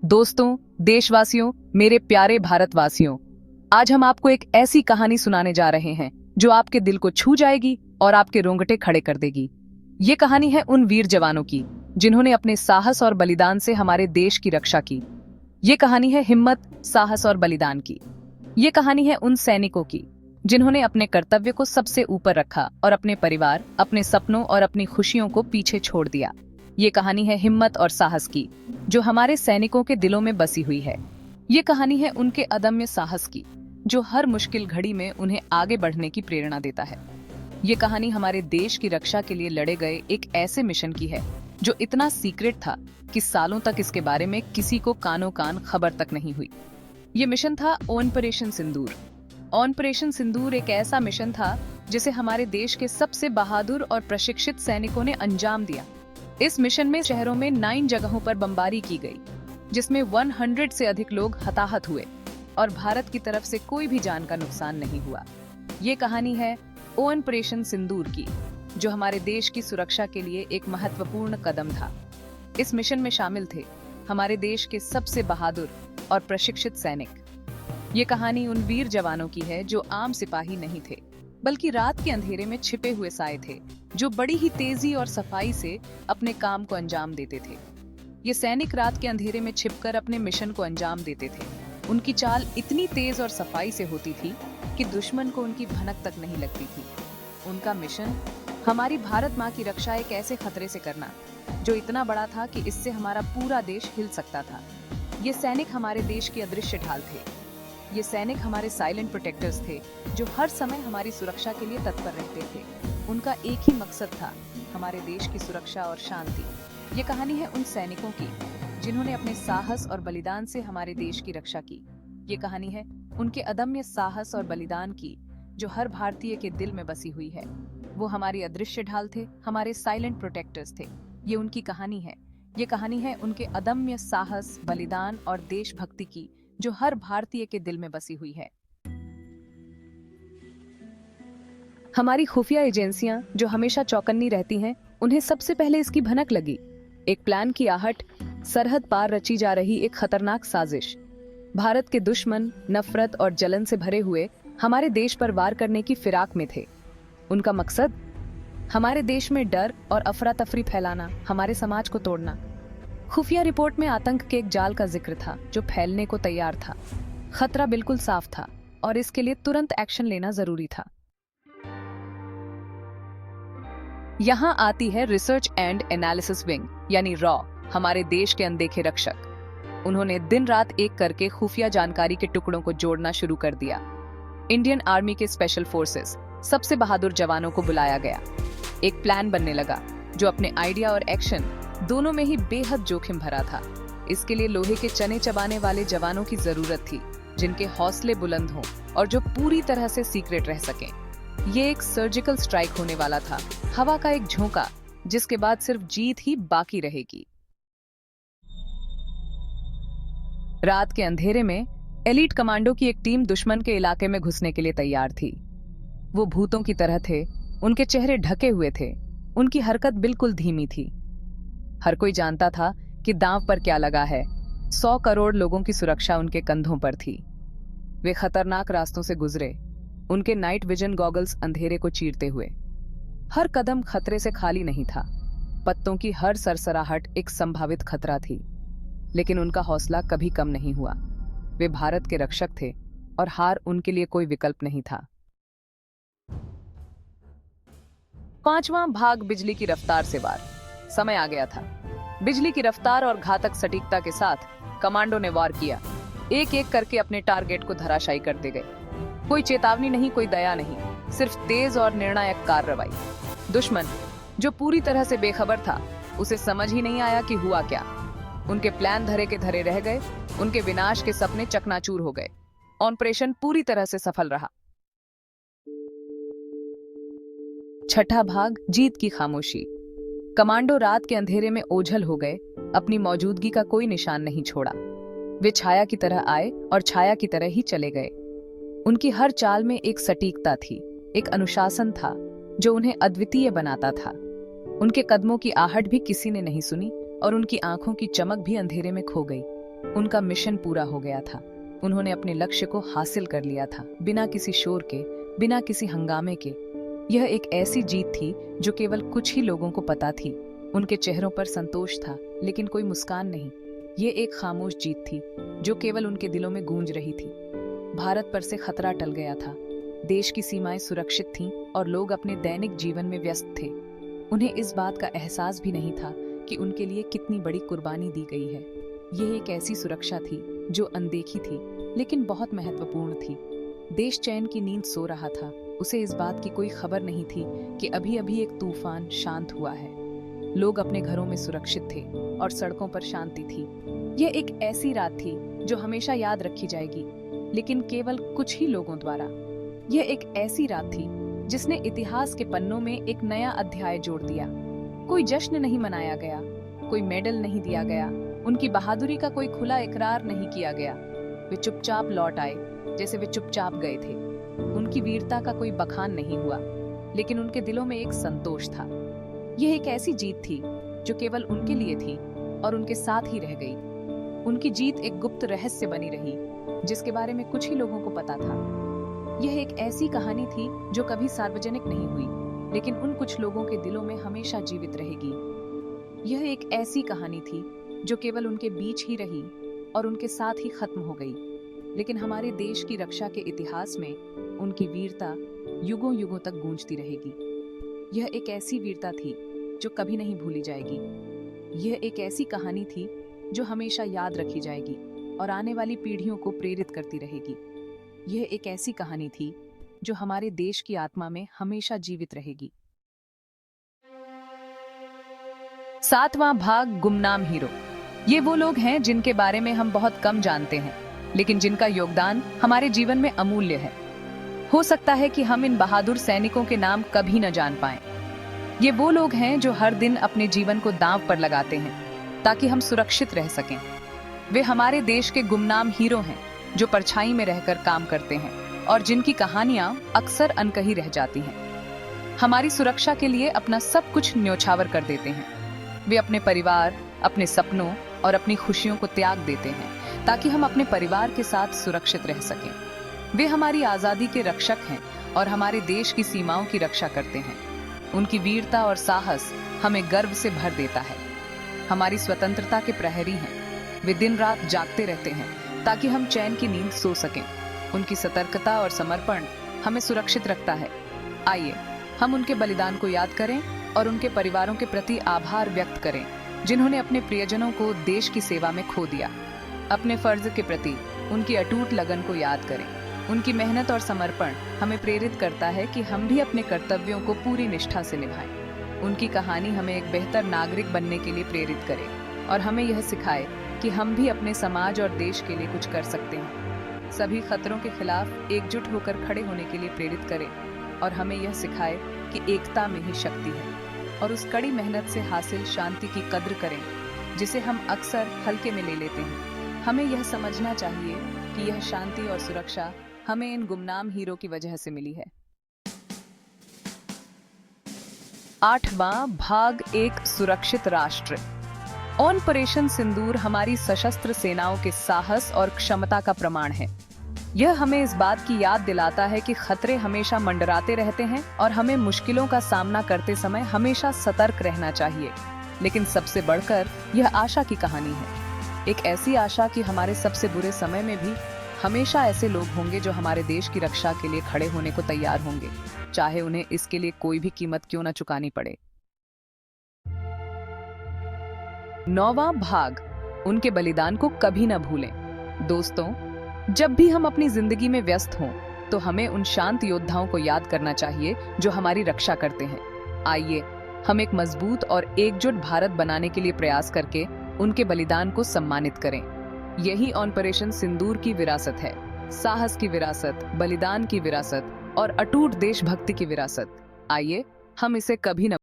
दोस्तों, देशवासियों, मेरे प्यारे भारतवासियों, आज हम आपको एक ऐसी कहानी सुनाने जा रहे हैं जो आपके दिल को छू जाएगी और आपके रोंगटे खड़े कर देगी। ये कहानी है उन वीर जवानों की जिन्होंने अपने साहस और बलिदान से हमारे देश की रक्षा की। ये कहानी है हिम्मत, साहस और बलिदान की। ये कहानी है उन सैनिकों की जिन्होंने अपने कर्तव्य को सबसे ऊपर रखा और अपने परिवार, अपने सपनों और अपनी खुशियों को पीछे छोड़ दिया। ये कहानी है हिम्मत और साहस की, जो हमारे सैनिकों के दिलों में बसी हुई है। ये कहानी है उनके अदम्य साहस की, जो हर मुश्किल घड़ी में उन्हें आगे बढ़ने की प्रेरणा देता है। ये कहानी हमारे देश की रक्षा के लिए लड़े गए एक ऐसे मिशन की है जो इतना सीक्रेट था कि सालों तक इसके बारे में किसी को कानो कान खबर तक नहीं हुई। ये मिशन था ऑपरेशन सिंदूर। ऑपरेशन सिंदूर एक ऐसा मिशन था जिसे हमारे देश के सबसे बहादुर और प्रशिक्षित सैनिकों ने अंजाम दिया। इस मिशन में शहरों में 9 जगहों पर बमबारी की गई, जिसमें 100 से अधिक लोग हताहत हुए और भारत की तरफ से कोई भी जान का नुकसान नहीं हुआ। ये कहानी है ऑपरेशन सिंदूर की, जो हमारे देश की सुरक्षा के लिए एक महत्वपूर्ण कदम था। इस मिशन में शामिल थे हमारे देश के सबसे बहादुर और प्रशिक्षित सैनिक। ये कहानी उन वीर जवानों की है जो आम सिपाही नहीं थे, बल्कि रात के अंधेरे में छिपे हुए साए थे, जो बड़ी ही तेजी और सफाई से अपने काम को अंजाम देते थे। ये सैनिक रात के अंधेरे में छिपकर अपने मिशन को अंजाम देते थे। उनकी चाल इतनी तेज और सफाई से होती थी कि दुश्मन को उनकी भनक तक नहीं लगती थी। उनका मिशन हमारी भारत माँ की रक्षा एक ऐसे खतरे से करना जो इतना बड़ा था कि इससे हमारा पूरा देश हिल सकता था। ये सैनिक हमारे देश की अदृश्य ढाल थे। ये सैनिक हमारे साइलेंट प्रोटेक्टर्स थे, जो हर समय हमारी सुरक्षा के लिए तत्पर रहते थे। उनका एक ही मकसद था, हमारे देश की सुरक्षा और शांति। ये कहानी है उन सैनिकों की जिन्होंने अपने साहस और बलिदान से हमारे देश की रक्षा की। ये कहानी है उनके अदम्य साहस और बलिदान की, जो हर भारतीय के दिल में बसी हुई है। वो हमारी अदृश्य ढाल थे, हमारे साइलेंट प्रोटेक्टर्स थे। ये उनकी कहानी है। ये कहानी है उनके अदम्य साहस, बलिदान और देशभक्ति की, जो हर भारतीय के दिल में बसी हुई है। हमारी खुफिया एजेंसियां, जो हमेशा चौकन्नी रहती हैं, उन्हें सबसे पहले इसकी भनक लगी। एक प्लान की आहट, सरहद पार रची जा रही एक खतरनाक साजिश। भारत के दुश्मन नफरत और जलन से भरे हुए हमारे देश पर वार करने की फिराक में थे। उनका मकसद हमारे देश में डर और अफरा तफरी फैलाना, हमारे समाज को तोड़ना। खुफिया रिपोर्ट में आतंक के एक जाल का जिक्र था जो फैलने को तैयार था। खतरा बिल्कुल साफ था और इसके लिए तुरंत एक्शन लेना जरूरी था। यहाँ आती है रिसर्च एंड एनालिसिस विंग, यानी रॉ, हमारे देश के अनदेखे रक्षक। उन्होंने दिन रात एक करके खुफिया जानकारी के टुकड़ों को जोड़ना शुरू कर दिया। इंडियन आर्मी के स्पेशल फोर्सेस, सबसे बहादुर जवानों को बुलाया गया। एक प्लान बनने लगा जो अपने आइडिया और एक्शन दोनों में ही बेहद जोखिम भरा था। इसके लिए लोहे के चने चबाने वाले जवानों की जरूरत थी, जिनके हौसले बुलंद हों और जो पूरी तरह से सीक्रेट रह सकें। ये एक सर्जिकल स्ट्राइक होने वाला था, हवा का एक झोंका, जिसके बाद सिर्फ जीत ही बाकी रहेगी। रात के अंधेरे में एलीट कमांडो की एक टीम दुश्मन के इलाके में घुसने के लिए तैयार थी। वो भूतों की तरह थे, उनके चेहरे ढके हुए थे, उनकी हरकत बिल्कुल धीमी थी। हर कोई जानता था कि दांव पर क्या लगा है। 100 करोड़ लोगों की सुरक्षा उनके कंधों पर थी। वे खतरनाक रास्तों से गुजरे, उनके नाइट विजन गॉगल्स अंधेरे को चीरते हुए। हर कदम खतरे से खाली नहीं था। पत्तों की हर सरसराहट एक संभावित खतरा थी, लेकिन उनका हौसला कभी कम नहीं हुआ। वे भारत के रक्षक थे और हार उनके लिए कोई विकल्प नहीं था। 5वां भाग, बिजली की रफ्तार से वार। समय आ गया था। बिजली की रफ्तार और घातक सटीकता के साथ कमांडो ने वार किया। एक एक करके अपने टारगेट को धराशायी करते गए। कोई चेतावनी नहीं, कोई दया नहीं, सिर्फ तेज और निर्णायक कार्रवाई। दुश्मन, जो पूरी तरह से बेखबर था, उसे समझ ही नहीं आया कि हुआ क्या। उनके प्लान धरे के धरे रह गए, उनके विनाश के सपने चकनाचूर हो गए। ऑपरेशन पूरी तरह से सफल रहा। 6ठा भाग, जीत की खामोशी। कमांडो रात के अंधेरे में ओझल हो गए, अपनी मौजूदगी का कोई निशान नहीं छोड़ा। वे छाया की तरह आए और छाया की तरह ही चले गए। उनकी हर चाल में एक सटीकता थी, एक अनुशासन था जो उन्हें अद्वितीय बनाता था। उनके कदमों की आहट भी किसी ने नहीं सुनी और उनकी आंखों की चमक भी अंधेरे में खो गई। उनका मिशन पूरा हो गया था। उन्होंने अपने लक्ष्य को हासिल कर लिया था, बिना किसी शोर के, बिना किसी हंगामे के। यह एक ऐसी जीत थी जो केवल कुछ ही लोगों को पता थी। उनके चेहरों पर संतोष था, लेकिन कोई मुस्कान नहीं। ये एक खामोश जीत थी जो केवल उनके दिलों में गूंज रही थी। भारत पर से खतरा टल गया था। देश की सीमाएं सुरक्षित थीं और लोग अपने दैनिक जीवन में व्यस्त थे। उन्हें इस बात का एहसास भी नहीं था कि उनके लिए कितनी बड़ी कुर्बानी दी गई है। यह एक ऐसी सुरक्षा थी जो अनदेखी थी, लेकिन बहुत महत्वपूर्ण थी। देश चैन की नींद सो रहा था। उसे इस बात की कोई खबर नहीं थी कि अभी अभी एक तूफान शांत हुआ है। लोग अपने घरों में सुरक्षित थे और सड़कों पर शांति थी। यह एक ऐसी रात थी जो हमेशा याद रखी जाएगी, लेकिन केवल कुछ ही लोगों द्वारा। यह एक ऐसी रात थी जिसने इतिहास के पन्नों में एक नया अध्याय जोड़ दिया। कोई जश्न नहीं मनाया गया, कोई मेडल नहीं दिया गया, उनकी बहादुरी का कोई खुला इकरार नहीं किया गया। वे चुपचाप लौट आए, जैसे वे चुपचाप गए थे। उनकी वीरता का कोई बखान नहीं हुआ, लेकिन उनके दिलों में एक संतोष था। यह एक ऐसी जीत थी जो केवल उनके लिए थी और उनके साथ ही रह गई। उनकी जीत एक गुप्त रहस्य बनी रही, जिसके बारे में कुछ ही लोगों को पता था। यह एक ऐसी कहानी थी जो कभी सार्वजनिक नहीं हुई, लेकिन उन कुछ लोगों के दिलों में हमेशा जीवित रहेगी। यह एक ऐसी कहानी थी जो केवल उनके बीच ही रही और उनके साथ ही खत्म हो गई, लेकिन हमारे देश की रक्षा के इतिहास में उनकी वीरता युगों युगों तक गूंजती रहेगी। यह एक ऐसी वीरता थी जो कभी नहीं भूली जाएगी। यह एक ऐसी कहानी थी जो हमेशा याद रखी जाएगी और आने वाली पीढ़ियों को प्रेरित करती रहेगी। यह एक ऐसी कहानी थी जो हमारे देश की आत्मा में हमेशा जीवित रहेगी। 7वां भाग, गुमनाम हीरो। ये वो लोग हैं जिनके बारे में हम बहुत कम जानते हैं, लेकिन जिनका योगदान हमारे जीवन में अमूल्य है। हो सकता है कि हम इन बहादुर सैनिकों के नाम कभी न जान पाएं। ये वो लोग हैं जो हर दिन अपने जीवन को दांव पर लगाते हैं ताकि हम सुरक्षित रह सकें। वे हमारे देश के गुमनाम हीरो हैं जो परछाई में रहकर काम करते हैं और जिनकी कहानियां अक्सर अनकही रह जाती हैं। हमारी सुरक्षा के लिए अपना सब कुछ न्योछावर कर देते हैं। वे अपने परिवार, अपने सपनों और अपनी खुशियों को त्याग देते हैं ताकि हम अपने परिवार के साथ सुरक्षित रह सकें। वे हमारी आजादी के रक्षक हैं और हमारे देश की सीमाओं की रक्षा करते हैं। उनकी वीरता और साहस हमें गर्व से भर देता है। हमारी स्वतंत्रता के प्रहरी हैं। वे दिन रात जागते रहते हैं ताकि हम चैन की नींद सो सकें। उनकी सतर्कता और समर्पण हमें सुरक्षित रखता है। आइए हम उनके बलिदान को याद करें और उनके परिवारों के प्रति आभार व्यक्त करें, जिन्होंने अपने प्रियजनों को देश की सेवा में खो दिया। अपने फर्ज के प्रति उनकी अटूट लगन को याद करें। उनकी मेहनत और समर्पण हमें प्रेरित करता है कि हम भी अपने कर्तव्यों को पूरी निष्ठा से निभाएं। उनकी कहानी हमें एक बेहतर नागरिक बनने के लिए प्रेरित करे और हमें यह सिखाए कि हम भी अपने समाज और देश के लिए कुछ कर सकते हैं। सभी खतरों के खिलाफ एकजुट होकर खड़े होने के लिए प्रेरित करें और हमें यह सिखाए कि एकता में ही शक्ति है और उस कड़ी मेहनत से हासिल शांति की कद्र करें जिसे हम अक्सर हल्के में ले लेते हैं। हमें यह समझना चाहिए कि यह शांति और सुरक्षा हमें इन गुमनाम हीरो की वजह से मिली है। 8वां भाग, एक सुरक्षित राष्ट्र। ऑपरेशन सिंदूर हमारी सशस्त्र सेनाओं के साहस और क्षमता का प्रमाण है। यह हमें इस बात की याद दिलाता है कि खतरे हमेशा मंडराते रहते हैं और हमें मुश्किलों का सामना करते समय हमेशा सतर्क रहना चाहिए। लेकिन सबसे बढ़कर यह आशा की कहानी है। एक ऐसी आशा कि हमारे सबसे बुरे समय में भी हमेशा ऐसे लोग होंगे जो हमारे देश की रक्षा के लिए खड़े होने को तैयार होंगे, चाहे उन्हें इसके लिए कोई भी कीमत क्यों न चुकानी पड़े। 9वां भाग, उनके बलिदान को कभी न भूलें। दोस्तों, जब भी हम अपनी जिंदगी में व्यस्त हों तो हमें उन शांत योद्धाओं को याद करना चाहिए जो हमारी रक्षा करते हैं। आइए हम एक मजबूत और एकजुट भारत बनाने के लिए प्रयास करके उनके बलिदान को सम्मानित करें। यही ऑपरेशन सिंदूर की विरासत है। साहस की विरासत, बलिदान की विरासत और अटूट देशभक्ति की विरासत। आइए हम इसे कभी न